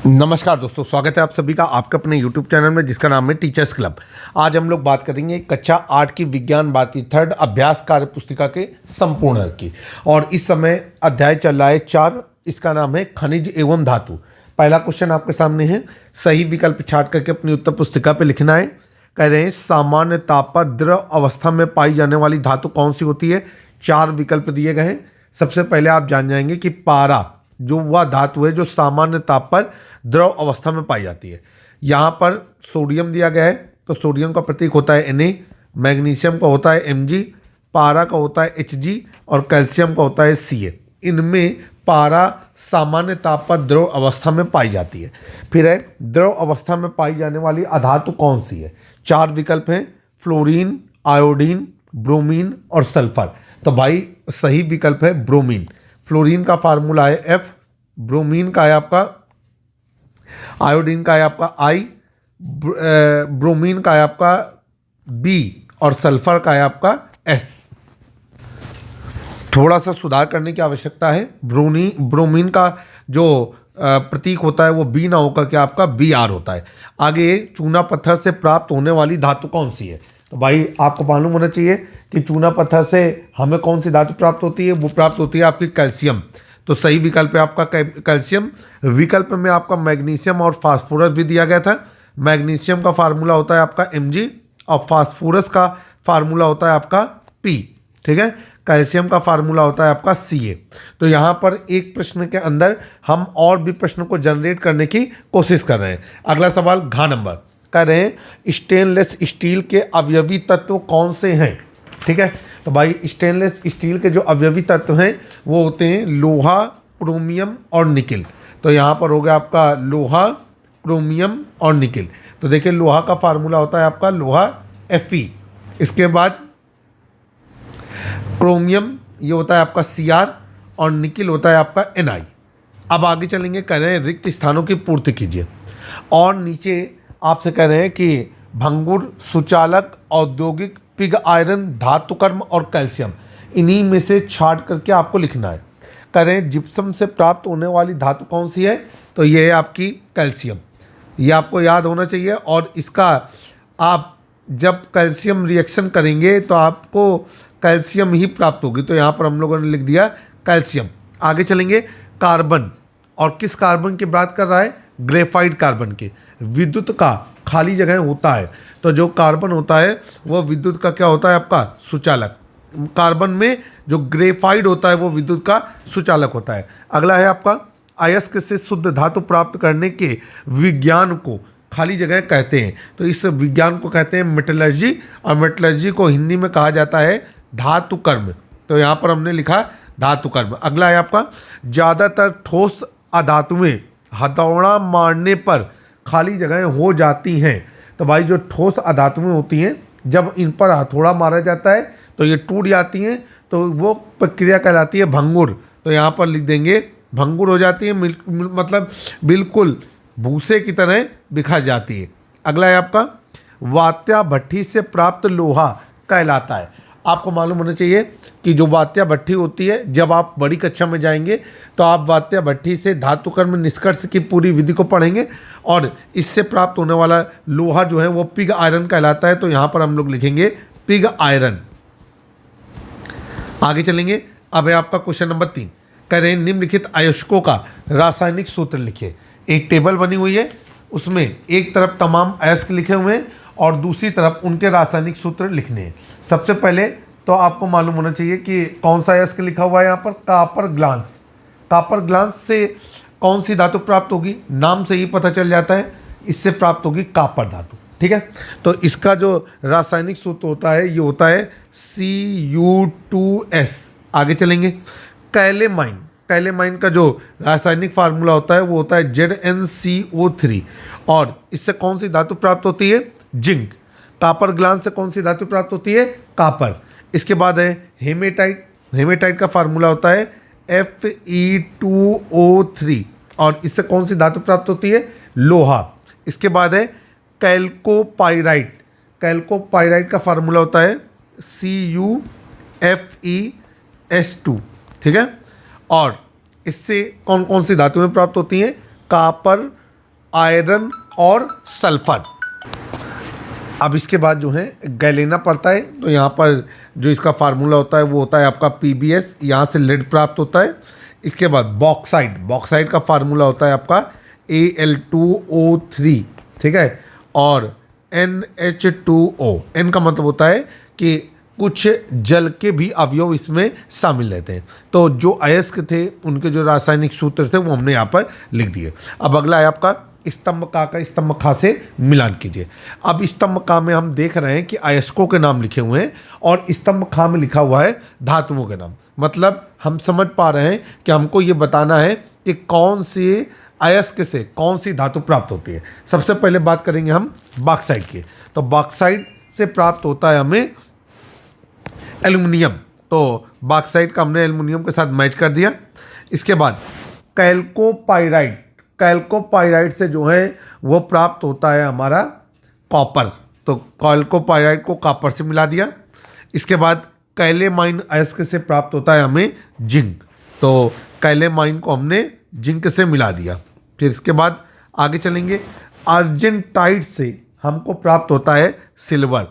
नमस्कार दोस्तों, स्वागत है आप सभी का आपके अपने YouTube चैनल में जिसका नाम है टीचर्स क्लब। आज हम लोग बात करेंगे कक्षा 8 की विज्ञान भारती थर्ड अभ्यास कार्य पुस्तिका के संपूर्ण की। और इस समय अध्याय चल रहा है 4, इसका नाम है खनिज एवं धातु। पहला क्वेश्चन आपके सामने है, सही विकल्प छाट करके अपनी उत्तर पुस्तिका पे लिखना है। कह रहे हैं सामान्य ताप पर द्रव अवस्था में पाई जाने वाली धातु कौन सी होती है। 4 विकल्प दिए गए हैं। सबसे पहले आप जान जाएंगे कि पारा जो वह धातु है जो सामान्य ताप पर द्रव अवस्था में पाई जाती है। यहाँ पर सोडियम दिया गया है तो सोडियम का प्रतीक होता है Na, मैग्नीशियम का होता है Mg, पारा का होता है Hg और कैल्शियम का होता है Ca। इनमें पारा सामान्य ताप पर द्रव अवस्था में पाई जाती है। फिर है द्रव अवस्था में पाई जाने वाली अधातु कौन सी है। 4 विकल्प हैं, फ्लोरीन, आयोडीन, ब्रोमीन और सल्फर। तो भाई सही विकल्प है ब्रोमीन। फ्लोरीन का फार्मूला है F, ब्रोमीन का है आपका, आयोडीन का है आपका I, ब्रोमीन का है आपका B और सल्फर का है आपका S। थोड़ा सा सुधार करने की आवश्यकता है। ब्रोमीन का जो प्रतीक होता है वो B ना होकर के आपका Br होता है। आगे चूना पत्थर से प्राप्त होने वाली धातु कौन सी है। तो भाई आपको मालूम होना चाहिए कि चूना पत्थर से हमें कौन सी धातु प्राप्त होती है। वो प्राप्त होती है आपकी कैल्शियम। तो सही विकल्प है आपका कैल्शियम। विकल्प में आपका मैग्नीशियम और फास्फोरस भी दिया गया था। मैग्नीशियम का फार्मूला होता है आपका Mg और फास्फोरस का फार्मूला होता है आपका P। ठीक है, कैल्शियम का फार्मूला होता है आपका Ca। तो यहाँ पर एक प्रश्न के अंदर हम और भी प्रश्नों को जनरेट करने की कोशिश कर रहे हैं। अगला सवाल घ नंबर कर रहे हैं, स्टेनलेस स्टील के अवयवी तत्व कौन से हैं। ठीक है, तो भाई स्टेनलेस स्टील के जो अवयवी तत्व हैं वो होते हैं लोहा, क्रोमियम और निकिल। तो यहाँ पर हो गया आपका लोहा, क्रोमियम और निकिल। तो देखिए लोहा का फार्मूला होता है आपका लोहा Fe। इसके बाद क्रोमियम ये होता है आपका Cr और निकिल होता है आपका Ni। अब आगे चलेंगे, कह रहे हैं रिक्त स्थानों की पूर्ति कीजिए। और नीचे आपसे कह रहे हैं कि भंगुर, सुचालक, औद्योगिक, पिग आयरन, धातुकर्म और कैल्शियम, इन्हीं में से छांट करके आपको लिखना है। कह रहे हैं जिप्सम से प्राप्त होने वाली धातु कौन सी है। तो ये है आपकी कैल्शियम। ये आपको याद होना चाहिए। और इसका आप जब कैल्शियम रिएक्शन करेंगे तो आपको कैल्शियम ही प्राप्त होगी। तो यहाँ पर हम लोगों ने लिख दिया कैल्शियम। आगे चलेंगे, कार्बन। और किस कार्बन की बात कर रहा है, ग्रेफाइट कार्बन के। विद्युत का खाली जगह होता है तो जो कार्बन होता है वो विद्युत का क्या होता है आपका सुचालक। कार्बन में जो ग्रेफाइट होता है वो विद्युत का सुचालक होता है। अगला है आपका अयस्क से शुद्ध धातु प्राप्त करने के विज्ञान को खाली जगह कहते हैं। तो इस विज्ञान को कहते हैं मेटलर्जी। और मेटलर्जी को हिंदी में कहा जाता है धातु कर्म। तो यहाँ पर हमने लिखा धातु कर्म। अगला है आपका, ज़्यादातर ठोस अधातुएं हथौड़ा मारने पर खाली जगह हो जाती हैं। तो भाई जो ठोस अधातुएं होती हैं जब इन पर हथौड़ा मारा जाता है तो ये टूट जाती हैं। तो वो प्रक्रिया कहलाती है भंगुर। तो यहाँ पर लिख देंगे भंगुर हो जाती है, मतलब बिल्कुल भूसे की तरह बिखर जाती है। अगला है आपका, वात्या भट्ठी से प्राप्त लोहा कहलाता है। आपको मालूम होना चाहिए कि जो वात्या भट्ठी होती है, जब आप बड़ी कक्षा में जाएंगे तो आप वात्या भट्ठी से धातुकर्म निष्कर्ष की पूरी विधि को पढ़ेंगे और इससे प्राप्त होने वाला लोहा जो है वो पिग आयरन कहलाता है। तो यहाँ पर हम लोग लिखेंगे पिग आयरन। आगे चलेंगे, अब है आपका क्वेश्चन नंबर 3। कह रहे हैं निम्नलिखित अयस्कों का रासायनिक सूत्र लिखिए। एक टेबल बनी हुई है, उसमें एक तरफ तमाम अयस्क लिखे हुए हैं और दूसरी तरफ उनके रासायनिक सूत्र लिखने हैं। सबसे पहले तो आपको मालूम होना चाहिए कि कौन सा अयस्क लिखा हुआ है यहाँ पर, कापर ग्लांस। कापर ग्लांस से कौन सी धातु प्राप्त होगी, नाम से ही पता चल जाता है, इससे प्राप्त होगी कापर धातु। ठीक है, तो इसका जो रासायनिक सूत्र होता है ये होता है Cu2S। आगे चलेंगे, कैलेमाइन। कैलेमाइन का जो रासायनिक फार्मूला होता है वो होता है ZnCO3। और इससे कौन सी धातु प्राप्त होती है, जिंक। कापर ग्लांस से कौन सी धातु प्राप्त होती है, कापर। इसके बाद है हेमेटाइट। हेमेटाइट का फार्मूला होता है Fe2O3 और इससे कौन सी धातु प्राप्त होती है, लोहा। इसके बाद है कैल्कोपाइराइट। कैल्कोपाइराइट का फार्मूला होता है CuFeS2। ठीक है, और इससे कौन कौन सी धातुएं प्राप्त होती हैं, कापर, आयरन और सल्फर। अब इसके बाद जो है गैलेना पड़ता है, तो यहाँ पर जो इसका फार्मूला होता है वो होता है आपका PbS, यहाँ से लेड प्राप्त होता है। इसके बाद बॉक्साइट, बॉक्साइट का फार्मूला होता है आपका Al2O3, ठीक है, और NH2O। N का मतलब होता है कि कुछ जल के भी अवयव इसमें शामिल रहते हैं। तो जो अयस्क थे उनके जो रासायनिक सूत्र थे वो हमने यहाँ पर लिख दिए। अब अगला है आपका स्तंभ का स्तंभ खा से मिलान कीजिए। अब स्तंभ का में हम देख रहे हैं कि अयस्कों के नाम लिखे हुए हैं और स्तंभ खा में लिखा हुआ है धातुओं के नाम। मतलब हम समझ पा रहे हैं कि हमको ये बताना है कि कौन से अयस्क से कौन सी धातु प्राप्त होती है। सबसे पहले बात करेंगे हम बॉक्साइट की। तो बॉक्साइट से प्राप्त होता है हमें एल्युमिनियम, तो बॉक्साइट का हमने एल्युमिनियम के साथ मैच कर दिया। इसके बाद कैल्कोपाइराइट, कैल्कोपाइराइट से जो है वो प्राप्त होता है हमारा कॉपर, तो कैल्कोपाइराइट को कॉपर से मिला दिया। इसके बाद कैलेमाइन अयस्क से प्राप्त होता है हमें जिंक, तो कैलेमाइन को हमने जिंक से मिला दिया। फिर इसके बाद आगे चलेंगे, अर्जेंटाइट से हमको प्राप्त होता है सिल्वर,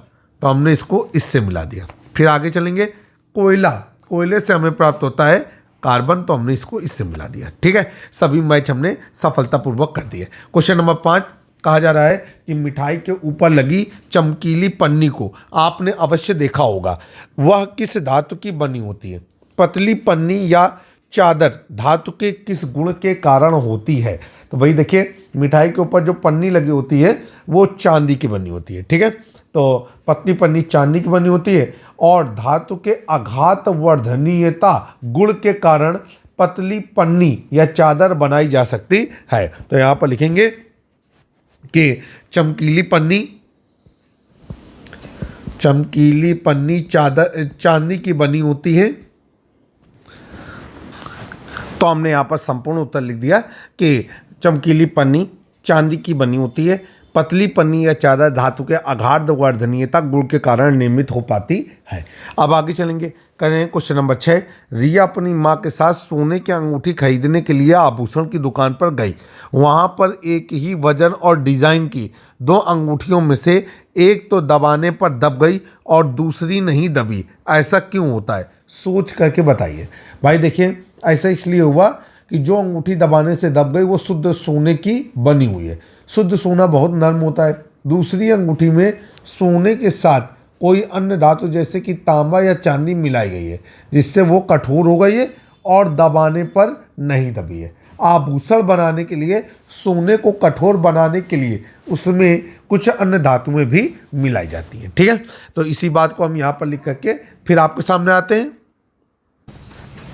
तो हमने इसको इससे मिला दिया। फिर आगे चलेंगे, कोयला, कोयले से हमें प्राप्त होता है कार्बन, तो हमने इसको इससे मिला दिया। ठीक है, सभी मैच हमने सफलतापूर्वक कर दिए। क्वेश्चन नंबर 5 कहा जा रहा है कि मिठाई के ऊपर लगी चमकीली पन्नी को आपने अवश्य देखा होगा, वह किस धातु की बनी होती है? पतली पन्नी या चादर धातु के किस गुण के कारण होती है? तो भाई देखिए, मिठाई के ऊपर जो पन्नी लगी होती है वो चांदी की बनी होती है। ठीक है, तो पतली पन्नी चांदी की बनी होती है और धातु के आघात वर्धनीयता गुण के कारण पतली पन्नी या चादर बनाई जा सकती है। तो यहां पर लिखेंगे कि चमकीली पन्नी चादर चांदी की बनी होती है। तो हमने यहां पर संपूर्ण उत्तर लिख दिया कि चमकीली पन्नी चांदी की बनी होती है, पतली पन्नी या चादर धातु के आघात वर्धनीयता गुण के कारण निर्मित हो पाती है। अब आगे चलेंगे, करें क्वेश्चन नंबर 6। रिया अपनी माँ के साथ सोने की अंगूठी खरीदने के लिए आभूषण की दुकान पर गई। वहाँ पर एक ही वजन और डिजाइन की 2 अंगूठियों में से एक तो दबाने पर दब गई और दूसरी नहीं दबी, ऐसा क्यों होता है? सोच करके बताइए। भाई देखिए, ऐसा इसलिए हुआ कि जो अंगूठी दबाने से दब गई वो शुद्ध सोने की बनी हुई है। शुद्ध सोना बहुत नरम होता है। दूसरी अंगूठी में सोने के साथ कोई अन्य धातु जैसे कि तांबा या चांदी मिलाई गई है, जिससे वो कठोर हो गई है और दबाने पर नहीं दबी है। आभूषण बनाने के लिए सोने को कठोर बनाने के लिए उसमें कुछ अन्य धातुएं भी मिलाई जाती हैं। ठीक है, तो इसी बात को हम यहाँ पर लिख करके फिर आपके सामने आते हैं।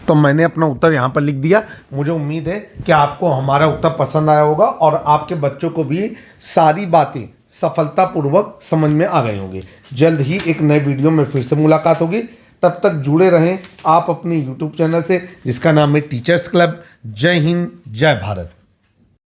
तो मैंने अपना उत्तर यहाँ पर लिख दिया। मुझे उम्मीद है कि आपको हमारा उत्तर पसंद आया होगा और आपके बच्चों को भी सारी बातें सफलतापूर्वक समझ में आ गई होंगी। जल्द ही एक नए वीडियो में फिर से मुलाकात होगी। तब तक जुड़े रहें आप अपने YouTube चैनल से, जिसका नाम है टीचर्स क्लब। जय हिंद, जय भारत।